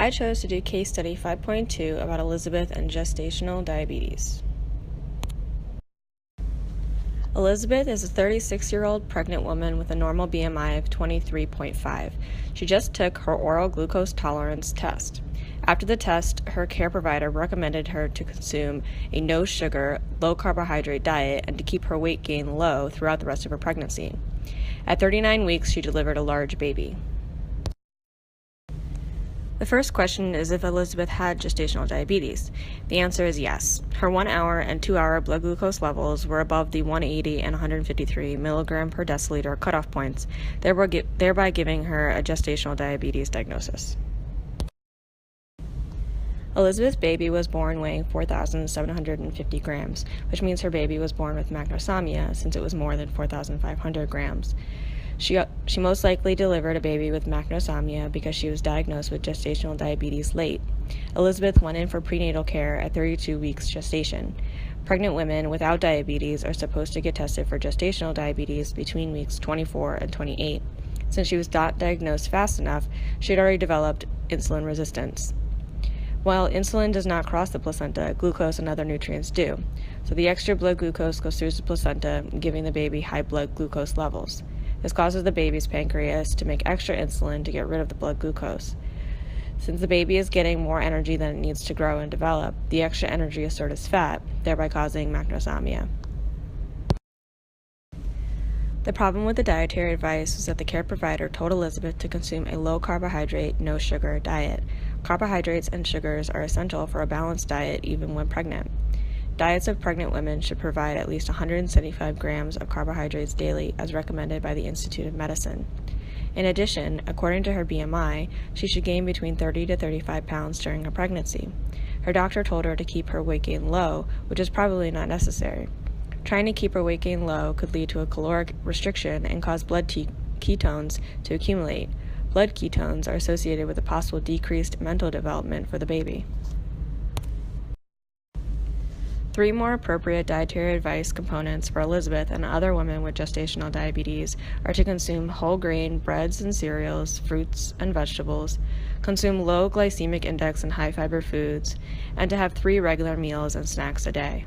I chose to do case study 5.2 about Elizabeth and gestational diabetes. Elizabeth is a 36-year-old pregnant woman with a normal BMI of 23.5. She just took her oral glucose tolerance test. After the test, her care provider recommended her to consume a no-sugar, low-carbohydrate diet and to keep her weight gain low throughout the rest of her pregnancy. At 39 weeks, she delivered a large baby. The first question is if Elizabeth had gestational diabetes. The answer is yes. Her 1 hour and 2 hour blood glucose levels were above the 180 and 153 milligram per deciliter cutoff points, thereby giving her a gestational diabetes diagnosis. Elizabeth's baby was born weighing 4,750 grams, which means her baby was born with macrosomia since it was more than 4,500 grams. She most likely delivered a baby with macrosomia because she was diagnosed with gestational diabetes late. Elizabeth went in for prenatal care at 32 weeks gestation. Pregnant women without diabetes are supposed to get tested for gestational diabetes between weeks 24 and 28. Since she was not diagnosed fast enough, she had already developed insulin resistance. While insulin does not cross the placenta, glucose and other nutrients do. So the extra blood glucose goes through the placenta, giving the baby high blood glucose levels. This causes the baby's pancreas to make extra insulin to get rid of the blood glucose. Since the baby is getting more energy than it needs to grow and develop, the extra energy is stored as fat, thereby causing macrosomia. The problem with the dietary advice was that the care provider told Elizabeth to consume a low-carbohydrate, no-sugar diet. Carbohydrates and sugars are essential for a balanced diet even when pregnant. Diets of pregnant women should provide at least 175 grams of carbohydrates daily as recommended by the Institute of Medicine. In addition, according to her BMI, she should gain between 30 to 35 pounds during her pregnancy. Her doctor told her to keep her weight gain low, which is probably not necessary. Trying to keep her weight gain low could lead to a caloric restriction and cause blood ketones to accumulate. Blood ketones are associated with a possible decreased mental development for the baby. 3 more appropriate dietary advice components for Elizabeth and other women with gestational diabetes are to consume whole grain breads and cereals, fruits and vegetables, consume low glycemic index and high fiber foods, and to have 3 regular meals and snacks a day.